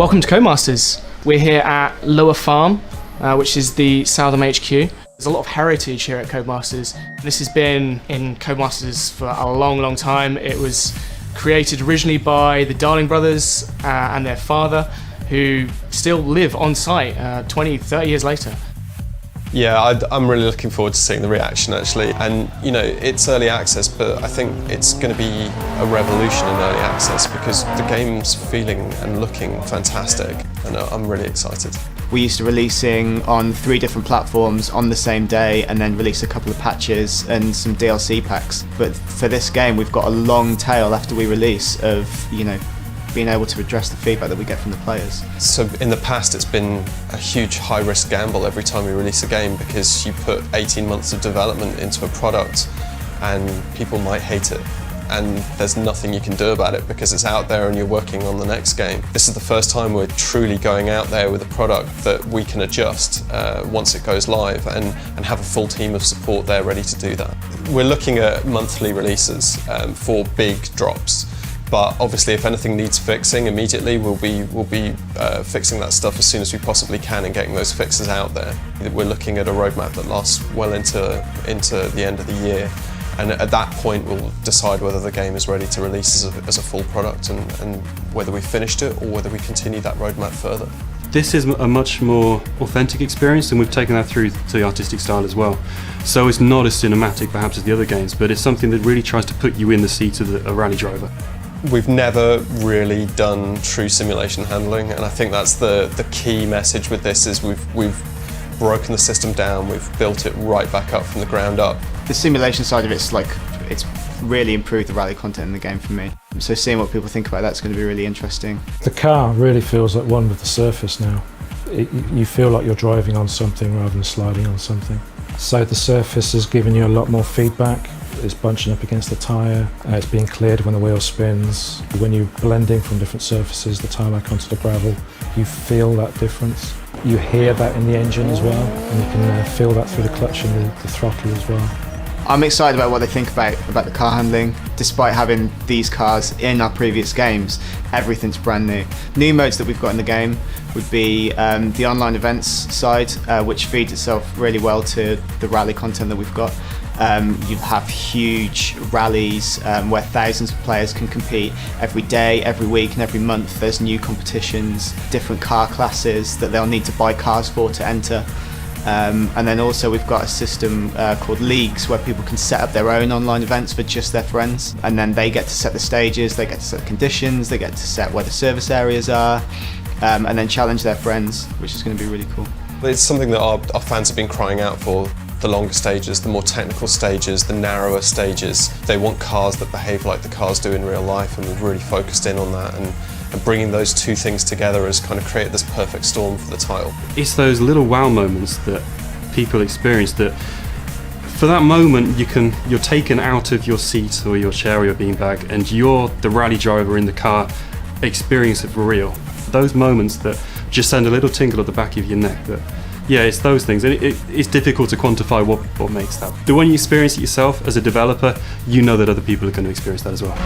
Welcome to Codemasters. We're here at Lower Farm, which is the Southam HQ. There's a lot of heritage here at Codemasters. This has been in Codemasters for a long time. It was created originally by the Darling brothers and their father, who still live on site 20, 30 years later. Yeah, I'm really looking forward to seeing the reaction actually. And you know, it's early access, but I think it's going to be a revolution in early access because the game's feeling and looking fantastic, and I'm really excited. We used to releasing on 3 different platforms on the same day and then release a couple of patches and some DLC packs. But for this game, we've got a long tail after we release of, you know, being able to address the feedback that we get from the players. So in the past it's been a huge high-risk gamble every time we release a game because you put 18 months of development into a product and people might hate it, and there's nothing you can do about it because it's out there and you're working on the next game. This is the first time we're truly going out there with a product that we can adjust once it goes live and have a full team of support there ready to do that. We're looking at monthly releases for big drops. But obviously, if anything needs fixing immediately, we'll be fixing that stuff as soon as we possibly can and getting those fixes out there. We're looking at a roadmap that lasts well into the end of the year, and at that point, we'll decide whether the game is ready to release as a full product and whether we've finished it or whether we continue that roadmap further. This is a much more authentic experience, and we've taken that through to the artistic style as well. So it's not as cinematic perhaps as the other games, but it's something that really tries to put you in the seat of a rally driver. We've never really done true simulation handling, and I think that's the key message with this is we've broken the system down, we've built it right back up from the ground up. The simulation side of it's really improved the rally content in the game for me. So seeing what people think about that's going to be really interesting. The car really feels like one with the surface now. You feel like you're driving on something rather than sliding on something. So the surface has given you a lot more feedback. It's bunching up against the tyre, it's being cleared when the wheel spins. When you're blending from different surfaces, the tarmac onto the gravel, you feel that difference. You hear that in the engine as well, and you can feel that through the clutch and the throttle as well. I'm excited about what they think about the car handling. Despite having these cars in our previous games, everything's brand new. New modes that we've got in the game would be the online events side, which feeds itself really well to the rally content that we've got. You have huge rallies where thousands of players can compete every day, every week and every month. There's new competitions, different car classes that they'll need to buy cars for to enter. And then also we've got a system called leagues where people can set up their own online events for just their friends, and then they get to set the stages, they get to set the conditions, they get to set where the service areas are, and then challenge their friends, which is going to be really cool. It's something that our fans have been crying out for. The longer stages, the more technical stages, the narrower stages. They want cars that behave like the cars do in real life, and we've really focused in on that, and bringing those two things together has kind of created this perfect storm for the title. It's those little wow moments that people experience that for that moment you're taken out of your seat or your chair or your beanbag, and you're the rally driver in the car, experience it for real. Those moments that just send a little tingle at the back of your neck. Yeah, it's those things, and it's difficult to quantify what makes that. But when you experience it yourself as a developer, you know that other people are going to experience that as well.